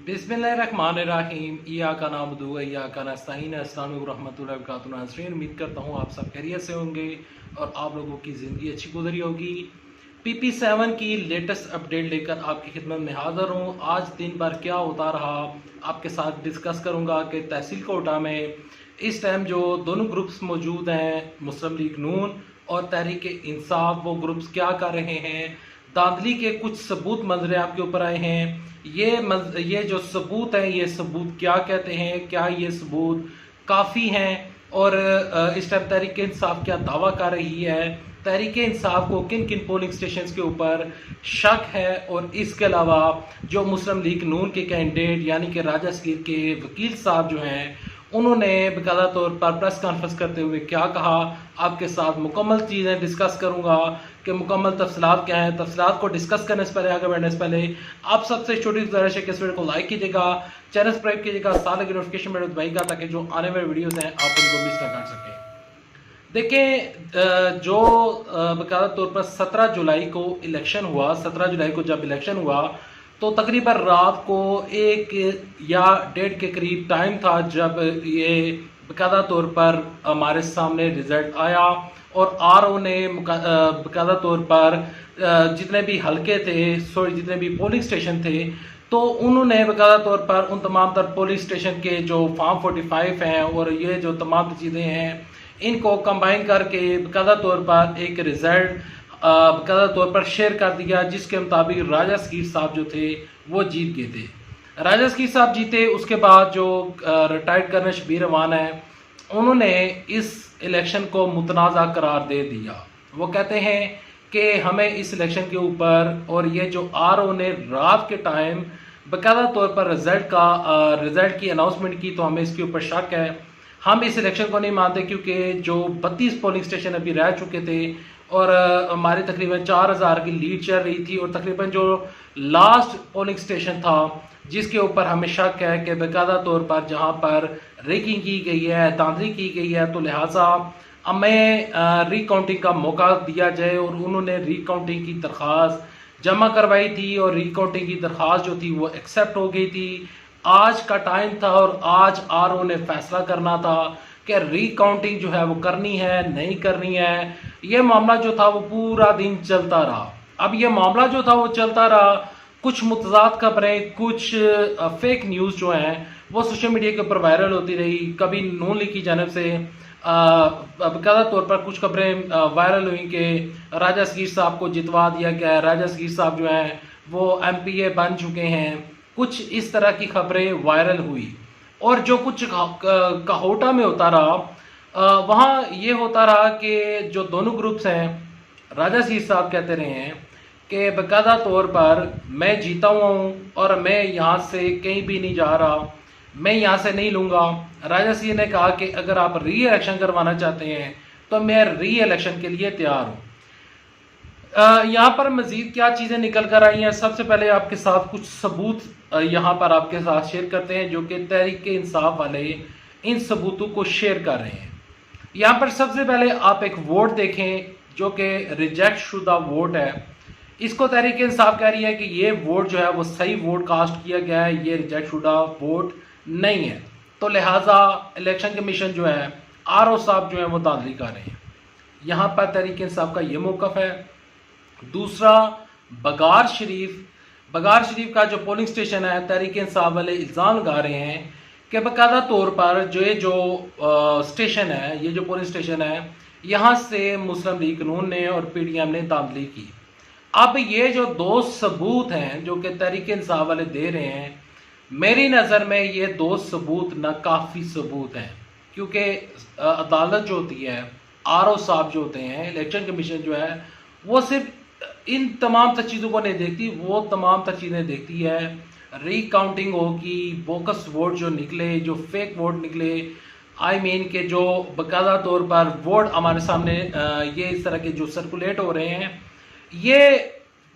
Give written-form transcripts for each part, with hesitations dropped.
बिस्मिल्लाहिर्रहमानिर्रहीम इय्याका नअबुदु व इय्याका नस्तईन। अस्सलाम वालेकुम रहमतुल्लाहि व बरकातुहू नाज़रीन, उम्मीद करता हूँ आप सब खैरियत से होंगे और आप लोगों की ज़िंदगी अच्छी गुजरी होगी। PP7 की लेटेस्ट अपडेट लेकर आपकी खिदमत में हाज़िर हूँ। आज दिन भर क्या होता रहा आपके साथ डिस्कस करूँगा कि तहसील कोटा में इस टाइम जो दोनों ग्रुप्स मौजूद हैं, मुस्लिम लीग नून और तहरीक इंसाफ, वो ग्रुप्स क्या कर रहे हैं। धांधली के कुछ सबूत मंजरे आपके ऊपर आए हैं। ये जो सबूत हैं, ये सबूत क्या कहते हैं, क्या ये सबूत काफ़ी हैं और इस टाइम तहरीक इंसाफ क्या दावा कर रही है, तहरीक इंसाफ को किन किन पोलिंग स्टेशन के ऊपर शक है, और इसके अलावा जो मुस्लिम लीग नून के कैंडिडेट यानी कि राजा सगीर के वकील साहब जो हैं, उन्होंने बाकायदा तौर पर प्रेस कॉन्फ्रेंस करते हुए क्या कहा, आपके साथ मुकम्मल चीज़ें डिस्कस करूंगा कि मुकम्मल तफसीलात क्या हैं। तफसीलात को डिस्कस करने से पहले, आगे बढ़ने से पहले आप सबसे छोटी गुजारिश है कि इस वीडियो को लाइक कीजिएगा, चैनल सब्सक्राइब कीजिएगा, साथ ही नोटिफिकेशन बेल दबाइएगा ताकि जो आने वाले वीडियोज़ हैं आप उनको मिस ना कर सकें। देखें, जो बाकायदा तौर पर 17 जुलाई को इलेक्शन हुआ, 17 जुलाई को जब इलेक्शन हुआ तो तकरीबन रात को 1 या 1:30 के करीब टाइम था जब ये बाकायदा तौर पर हमारे सामने रिजल्ट आया और RO ने बाकायदा तौर पर जितने भी हलके थे, जितने भी पोलिंग स्टेशन थे, तो उन्होंने बाकायदा तौर पर उन तमाम तर पोलिंग स्टेशन के जो फॉर्म 45 हैं और ये जो तमाम चीज़ें हैं, इनको कंबाइन करके बाकायदा तौर पर एक रिजल्ट बाकायदा तौर पर शेयर कर दिया, जिसके मुताबिक राजा सगीर साहब जो थे वो जीत गए थे। राजा सगीर साहब जीते। उसके बाद जो रिटायर्ड करने शबीर रहमान है, उन्होंने इस इलेक्शन को मुतनाज़ा करार दे दिया। वो कहते हैं कि हमें इस इलेक्शन के ऊपर, और ये जो RO ने रात के टाइम बाकायदा तौर पर रिजल्ट की अनाउंसमेंट की, तो हमें इसके ऊपर शक है। हम इस इलेक्शन को नहीं मानते क्योंकि जो 32 पोलिंग स्टेशन अभी रह चुके थे और हमारी तकरीबन 4000 की लीड चल रही थी, और तकरीबन जो लास्ट पोलिंग स्टेशन था जिसके ऊपर हमें शक है कि बाकायदा तौर पर जहां पर रेकिंग की गई है, धांधली की गई है, तो लिहाजा हमें रिकाउंटिंग का मौका दिया जाए। और उन्होंने रिकाउंटिंग की दरख्वास्त जमा करवाई थी और रिकाउंटिंग की दरख्वास्त जो थी वो एक्सेप्ट हो गई थी। आज का टाइम था और आज RO ने फैसला करना था कि रिकाउंटिंग जो है वो करनी है नहीं करनी है। ये मामला जो था वो पूरा दिन चलता रहा। अब ये मामला जो था वो चलता रहा, कुछ मुतज़ाद खबरें, कुछ फेक न्यूज़ जो हैं वो सोशल मीडिया के ऊपर वायरल होती रही। कभी नून लीग की जानब से बाकायदा तौर पर कुछ खबरें वायरल हुई कि राजा सगीर साहब को जितवा दिया गया है, राजा सगीर साहब जो हैं वो MPA बन चुके हैं। कुछ इस तरह की खबरें वायरल हुई और जो कुछ कहोटा में होता रहा, वहाँ ये होता रहा कि जो दोनों ग्रुप्स हैं, राजा सगीर साहब कहते रहे हैं कि बाकायदा तौर पर मैं जीता हुआ हूँ और मैं यहाँ से कहीं भी नहीं जा रहा, मैं यहाँ से नहीं लूँगा। राजा सगीर ने कहा कि अगर आप री इलेक्शन करवाना चाहते हैं तो मैं री इलेक्शन के लिए तैयार हूँ। यहाँ पर मजीद क्या चीज़ें निकल कर आई हैं, सबसे पहले आपके साथ कुछ सबूत यहाँ पर आपके साथ शेयर करते हैं जो कि तहरीक इंसाफ वाले इन सबूतों को शेयर कर रहे हैं। यहाँ पर सबसे पहले आप एक वोट देखें जो कि रिजेक्ट शुदा वोट है। इसको तहरीक इंसाफ कह रही है कि ये वोट जो है वो सही वोट कास्ट किया गया है, ये रिजेक्ट शुदा वोट नहीं है। तो लिहाजा इलेक्शन कमीशन जो है, RO साहब जो है वो धांधली कर रहे हैं। यहाँ पर तहरीक इंसाफ का ये मौक़िफ़ है। दूसरा, बगार शरीफ का जो पोलिंग स्टेशन है, तहरीक इंसाफ वाले इल्ज़ाम लगा रहे हैं कि बाकायदा तौर पर जो स्टेशन है, ये जो पोलिंग स्टेशन है, यहाँ से मुस्लिम लीग नून ने और PDM ने धांधली की। अब ये जो दो सबूत हैं जो कि तहरीक इंसाफ वाले दे रहे हैं, मेरी नज़र में ये दो सबूत नाकाफ़ी सबूत हैं, क्योंकि अदालत जो होती है, RO साहब जो होते हैं, इलेक्शन कमीशन जो है, वो सिर्फ इन तमाम तर चीज़ों को नहीं देखती, वो तमाम तर चीज़ें देखती है। रिकाउंटिंग होगी, बोकस वोट जो निकले, जो फेक वोट निकले, के जो बाकायदा तौर पर वोट हमारे सामने ये इस तरह के जो सर्कुलेट हो रहे हैं, ये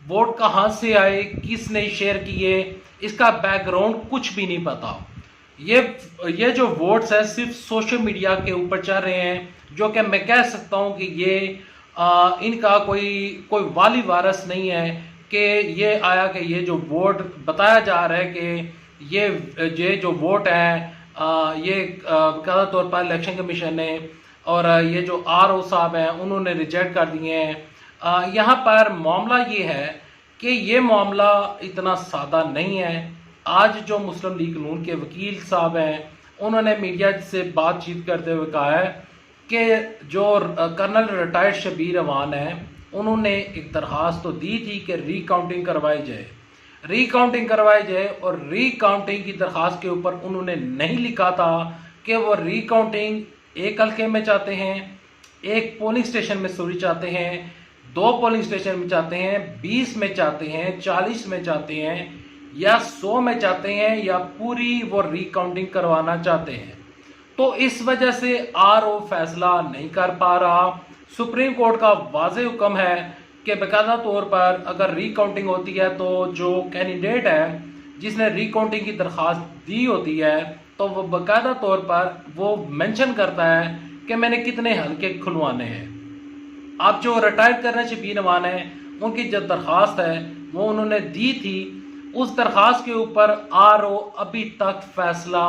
वोट कहाँ से आए, किसने शेयर किए, इसका बैकग्राउंड कुछ भी नहीं पता। ये जो वोट्स हैं सिर्फ सोशल मीडिया के ऊपर चल रहे हैं, जो कि मैं कह सकता हूँ कि ये इनका कोई वाली वारस नहीं है कि ये आया कि ये जो वोट बताया जा रहा है कि ये जो वोट है ये बाकायदा तौर पर इलेक्शन कमीशन ने और ये जो RO साहब हैं उन्होंने रिजेक्ट कर दिए हैं। यहाँ पर मामला ये है कि ये मामला इतना सादा नहीं है। आज जो मुस्लिम लीग नून के वकील साहब हैं उन्होंने मीडिया से बातचीत करते हुए कहा है कि जो कर्नल रिटायर्ड शबीर अवान है उन्होंने एक दरख्वास्त तो दी थी कि रिकाउंटिंग करवाई जाए और रिकाउंटिंग की दरख्वास्त के ऊपर उन्होंने नहीं लिखा था कि वो रिकाउंटिंग एक हल्के में चाहते हैं, एक पोलिंग स्टेशन में सॉरी चाहते हैं, 2 पोलिंग स्टेशन में चाहते हैं, 20 में चाहते हैं, 40 में चाहते हैं या 100 में चाहते हैं या पूरी वो रिकाउंटिंग करवाना चाहते हैं। तो इस वजह से RO फैसला नहीं कर पा रहा। सुप्रीम कोर्ट का वाज़ेह हुक्म है कि बाकायदा तौर पर अगर रिकाउंटिंग होती है तो जो कैंडिडेट है जिसने रिकाउंटिंग की दरख्वास्त दी होती है तो वो बाकायदा तौर पर वो मेंशन करता है कि मैंने कितने हल्के खुलवाने हैं। अब जो रिटायर करने शबीर अवान है उनकी जो दरख्वास्त है वो उन्होंने दी थी, उस दरख्वास्त के ऊपर RO अभी तक फैसला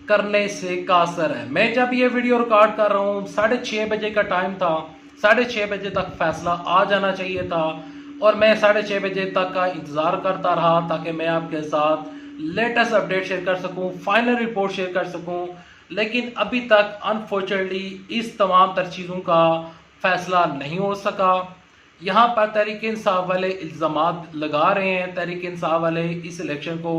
करने से कासर है। मैं जब ये वीडियो रिकॉर्ड कर रहा हूँ 6:30 बजे का टाइम था, 6:30 बजे तक फैसला आ जाना चाहिए था और मैं 6:30 बजे तक का इंतज़ार करता रहा ताकि मैं आपके साथ लेटेस्ट अपडेट शेयर कर सकूं, फाइनल रिपोर्ट शेयर कर सकूं। लेकिन अभी तक अनफॉर्चुनेटली इस तमाम तर चीज़ों का फैसला नहीं हो सका। यहाँ पर तहरीक इंसाफ वाले इल्ज़ामात लगा रहे हैं, तहरीक इंसाफ वाले इस इलेक्शन को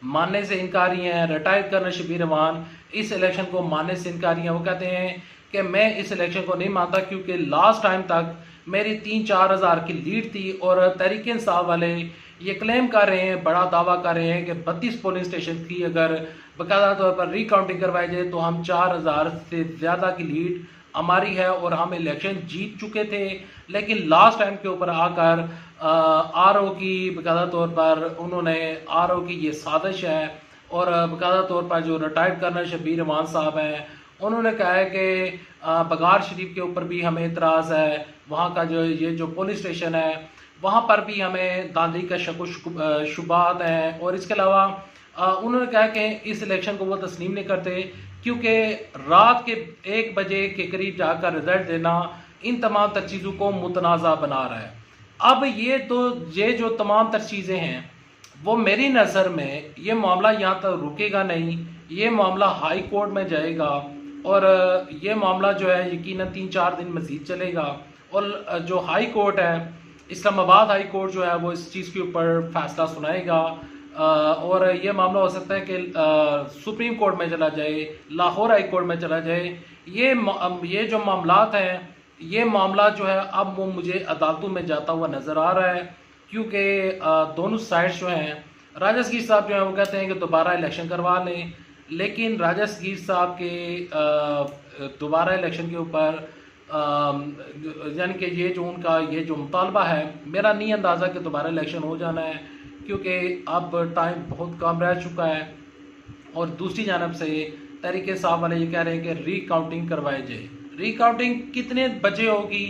मानने से इनकारी हैं। रिटायर करने शबीर अवान इस इलेक्शन को मानने से इनकारी हैं। वो कहते हैं कि मैं इस इलेक्शन को नहीं मानता क्योंकि लास्ट टाइम तक मेरी 3-4 हज़ार की लीड थी और तहरीक इंसाफ वाले ये क्लेम कर रहे हैं, बड़ा दावा कर रहे हैं कि 32 पोलिंग स्टेशन की अगर बाकायदा तौर पर रिकाउंटिंग करवाई जाए तो हम 4000 से ज़्यादा की लीड हमारी है और हम इलेक्शन जीत चुके थे। लेकिन लास्ट टाइम के ऊपर आकर RO की बाकायदा तौर पर उन्होंने RO की ये साजिश है और बाकायदा तौर पर जो रिटायर्ड कर्नल शबीर अवान साहब हैं उन्होंने कहा है कि बगार शरीफ के ऊपर भी हमें एतराज़ है, वहाँ का जो ये जो पुलिस स्टेशन है वहाँ पर भी हमें धांधली का शक शुबात हैं। और इसके अलावा उन्होंने कहा कि इस इलेक्शन को वो तस्लीम नहीं करते क्योंकि रात के 1 बजे के करीब जाकर रिजल्ट देना इन तमाम तर चीज़ों को मुतनाज़ा बना रहा है। अब ये जो तमाम तर चीज़ें हैं वो मेरी नज़र में ये मामला यहाँ तक रुकेगा नहीं, ये मामला हाई कोर्ट में जाएगा और ये मामला जो है यकीनन 3-4 दिन मज़ीद चलेगा और जो हाई कोर्ट है इस्लामाबाद हाई कोर्ट जो है वो इस चीज़ के ऊपर फैसला सुनाएगा और ये मामला हो सकता है कि सुप्रीम कोर्ट में चला जाए, लाहौर हाई कोर्ट में चला जाए। ये जो मामलात हैं ये मामला जो है अब वो मुझे अदालतों में जाता हुआ नज़र आ रहा है क्योंकि दोनों साइड्स जो हैं, राजा सगीर साहब जो हैं वो कहते हैं कि दोबारा इलेक्शन करवा लें, लेकिन राजा सगीर साहब के दोबारा इलेक्शन के ऊपर यानी कि ये जो मुतालबा है मेरा नहीं अंदाज़ा कि दोबारा इलेक्शन हो जाना है क्योंकि अब टाइम बहुत कम रह चुका है। और दूसरी जानब से तहरीक साहब वाले ये कह रहे हैं कि रिकाउंटिंग करवाई जाए। रिकाउंटिंग कितने बजे होगी,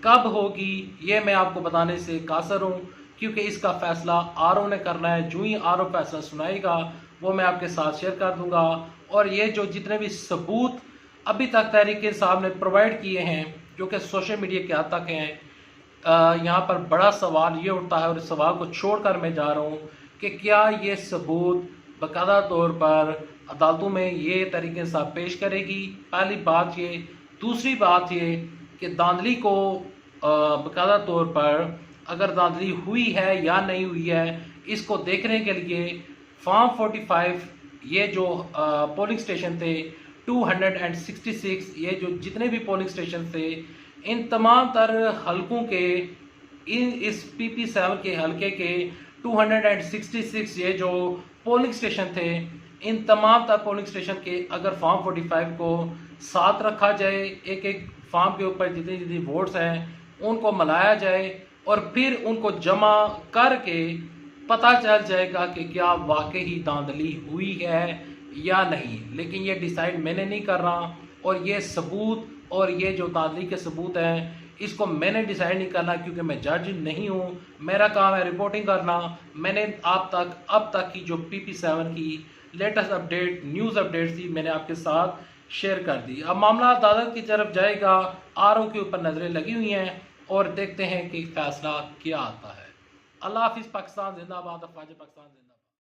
कब होगी, ये मैं आपको बताने से कासर हूँ क्योंकि इसका फ़ैसला RO ने करना है। जो ही RO फैसला सुनाएगा वो मैं आपके साथ शेयर कर दूँगा। और ये जो जितने भी सबूत अभी तक तहरीक साहब ने प्रोवाइड किए हैं जो कि सोशल मीडिया के हद तक हैं, यहाँ पर बड़ा सवाल ये उठता है और इस सवाल को छोड़कर मैं जा रहा हूँ कि क्या ये सबूत बाकायदा तौर पर अदालतों में ये तहरीक साहब पेश करेगी। पहली बात ये, दूसरी बात ये कि धांधली को बाकायदा तौर पर अगर धांधली हुई है या नहीं हुई है इसको देखने के लिए फॉर्म 45 ये जो पोलिंग स्टेशन थे 266 ये जो जितने भी पोलिंग स्टेशन थे इन तमाम तर हलकों के इस PP7 के हलके के 266 ये जो पोलिंग स्टेशन थे इन तमाम तर पोलिंग स्टेशन के अगर फॉर्म 45 को साथ रखा जाए, एक एक फॉर्म के ऊपर जितनी जितनी वोट्स हैं उनको मिलाया जाए और फिर उनको जमा करके पता चल जाएगा कि क्या वाकई धांधली हुई है या नहीं। लेकिन ये डिसाइड मैंने नहीं कर रहा और ये सबूत और ये जो धांधली के सबूत हैं इसको मैंने डिसाइड नहीं करना, क्योंकि मैं जज नहीं हूँ। मेरा काम है रिपोर्टिंग करना। मैंने आप तक अब तक की जो PP7 की लेटेस्ट अपडेट, न्यूज़ अपडेट थी, मैंने आपके साथ शेयर कर दी। अब मामला अदालत की तरफ जाएगा, RO के ऊपर नज़रें लगी हुई हैं और देखते हैं कि फैसला क्या आता है। अल्लाह हाफिज़। पाकिस्तान जिंदाबाद, अफवाज पाकिस्तान जिंदाबाद।